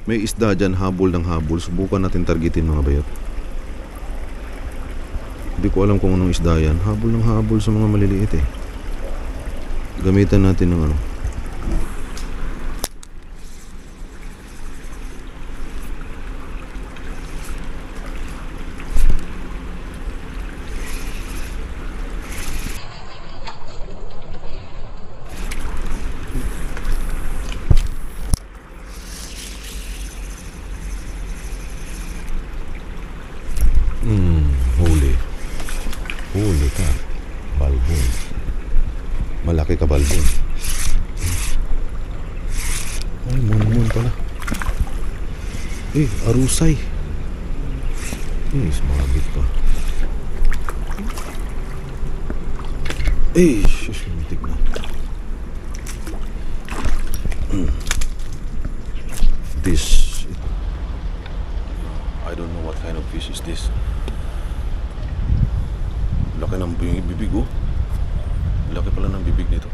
May isda dyan, habol ng habol. Subukan natin targetin mga bayot. Hindi ko alam kung anong isda yan. Habol ng habol sa mga maliliit eh. Gamitan natin ng ano. Huli ka. Balbon. Malaki ka balbon. Ay, mon pala. Arusay. Sumabit pa. Shush, mitig na. This, I don't know what kind of fish is this. Laki ng bibig oh. Laki pala ng bibig nito.